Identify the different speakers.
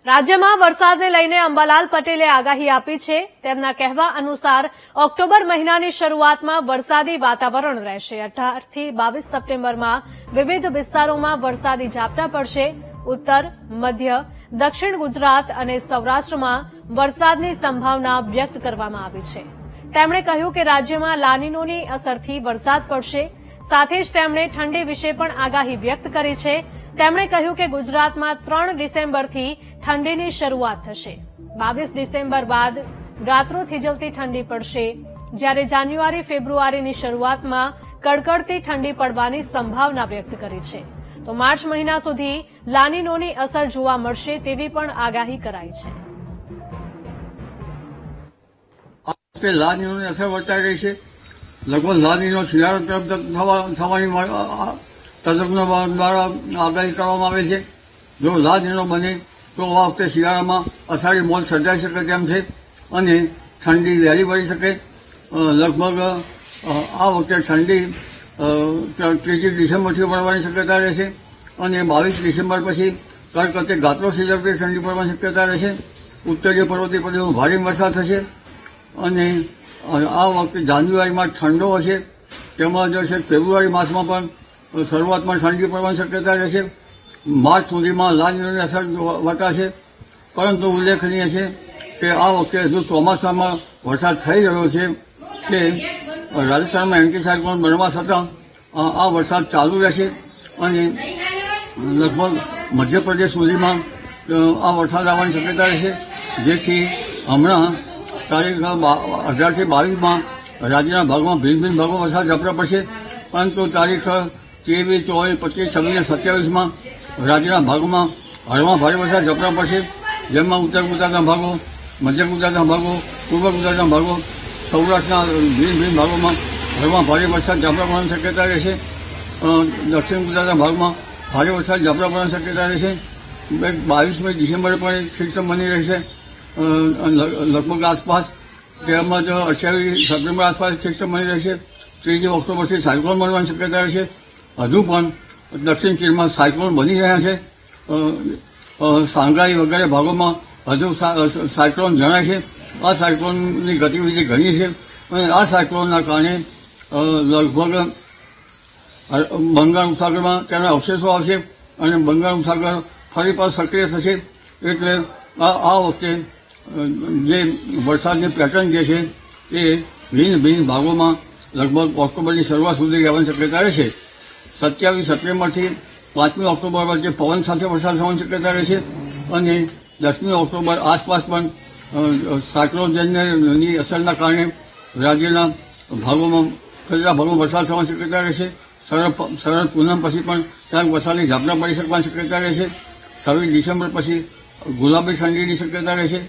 Speaker 1: રાજ્યમાં વરસાદને લઈને અંબાલાલ પટેલે આગાહી આપી છે। તેમના કહેવા અનુસાર ઓક્ટોબર મહિનાની શરૂઆતમાં વરસાદી વાતાવરણ રહેશે। 18 થી 22 સપ્ટેમ્બરમાં વિવિધ વિસ્તારોમાં વરસાદી ઝાપટા પડશે। ઉત્તર, મધ્ય, દક્ષિણ ગુજરાત અને સૌરાષ્ટ્રમાં વરસાદની સંભાવના વ્યક્ત કરવામાં આવી છે। તેમણે કહ્યું કે રાજ્યમાં લાનીનોની અસરથી વરસાદ પડશે। સાથે જ તેમણે ઠંડી વિશે પણ આગાહી વ્યક્ત કરી છે। તેમણે કહ્યું કે ગુજરાતમાં 3 ડિસેમ્બરથી ઠંડીની શરૂઆત થશે। 22 ડિસેમ્બર બાદ ગાત્રો થીજવતી ઠંડી પડશે, જ્યારે જાન્યુઆરી ફેબ્રુઆરીની શરૂઆતમાં કડકડતી ઠંડી પડવાની સંભાવના વ્યક્ત કરી છે। તો માર્ચ મહિના સુધી લાનીનોની અસર જોવા મળશે તેવી પણ આગાહી કરાઈ છે।
Speaker 2: લાનીનોની અસર વર્તાઈ રહી છે। લગભગ લાનીનો શિયાળો તરફ થવાની તજજ્ઞો દ્વારા આગાહી કરવામાં આવે છે। જો લાનીનો બને તો આ વખતે શિયાળામાં અષાઢી મોજ સર્જાઈ શકે તેમ છે અને ઠંડી વહેલી પડી શકે। લગભગ આ વખતે ઠંડી 3 ડિસેમ્બરથી પડવાની શક્યતા રહેશે અને 22 ડિસેમ્બર પછી કડકડતી ગાત્રો થીજવતી ઠંડી પડવાની શક્યતા રહેશે। ઉત્તરીય પર્વતીય પ્રદેશોમાં ભારે વરસાદ થશે અને આ વખતે જાન્યુઆરીમાં ઠંડો હશે। તેમાં જો છે ફેબ્રુઆરી માસમાં પણ શરૂઆતમાં ઠંડી પડવાની શક્યતા રહેશે। માર્ચ સુધીમાં લાનીનોની અસર વર્તાશે, પરંતુ ઉલ્લેખનીય છે કે આ વખતે હજુ ચોમાસામાં વરસાદ થઈ રહ્યો છે કે રાજસ્થાનમાં એન્ટી સાયક્લોન બનવા છતાં આ વરસાદ ચાલુ રહેશે અને લગભગ મધ્યપ્રદેશ સુધીમાં આ વરસાદ આવવાની શક્યતા રહેશે, જેથી હમણાં તારીખ 18 થી 22માં રાજ્યના ભાગમાં ભિન્ન ભિન્ન ભાગમાં વરસાદ ઝાપટા પડશે, પરંતુ તારીખ 23, 24, 25, 26 અને 27માં રાજ્યના ભાગોમાં હળવા ભારે વરસાદ ઝાપટા પડશે, જેમાં ઉત્તર ગુજરાતના ભાગો, મધ્ય ગુજરાતના ભાગો, પૂર્વ ગુજરાતના ભાગો, સૌરાષ્ટ્રના ભિન્ન ભિન્ન ભાગોમાં હળવા ભારે વરસાદ ઝાપટા પડવાની શક્યતા રહેશે। દક્ષિણ ગુજરાતના ભાગમાં ભારે વરસાદ ઝાપટા પડવાની શક્યતા રહેશે। 22મી ડિસેમ્બરે પણ એક સિસ્ટમ બની રહેશે લગભગ આસપાસ, તેમાં 28 સપ્ટેમ્બર આસપાસ સિસ્ટમ બની રહેશે। 3 ઓક્ટોબરથી સાયક્લોન બનવાની શક્યતા રહેશે। હજુ પણ દક્ષિણ ચીનમાં સાયક્લોન બની રહ્યા છે। સાંઘાઈ વગેરે ભાગોમાં હજુ સાયક્લોન જણાય છે। આ સાયક્લોનની ગતિવિધિ ઘણી છે અને આ સાયક્લોનના કારણે લગભગ બંગાળ ઉપસાગરમાં તેના અવશેષો આવશે અને બંગાળ ઉપસાગર ફરી પાછું સક્રિય થશે। એટલે આ વખતે જે વરસાદની પેટર્ન જે છે એ ભિન્ન ભિન્ન ભાગોમાં લગભગ ઓક્ટોબરની શરૂઆત સુધી રહેવાની શક્યતા રહેશે। 27 સપ્ટેમ્બરથી 5મી ઓક્ટોબર વચ્ચે પવન સાથે વરસાદ થવાની શક્યતા રહેશે અને 10મી ઓક્ટોબર આસપાસ પણ સાયક્લોનની અસરના કારણે રાજ્યના ભાગોમાં કેટલાક ભાગોમાં વરસાદ થવાની શક્યતા રહેશે। શરદ પૂનમ પછી પણ ક્યાંક વરસાદની ઝાપટા પડી શકવાની શક્યતા રહેશે। 26 ડિસેમ્બર પછી ગુલાબી ઠંડીની શક્યતા રહેશે।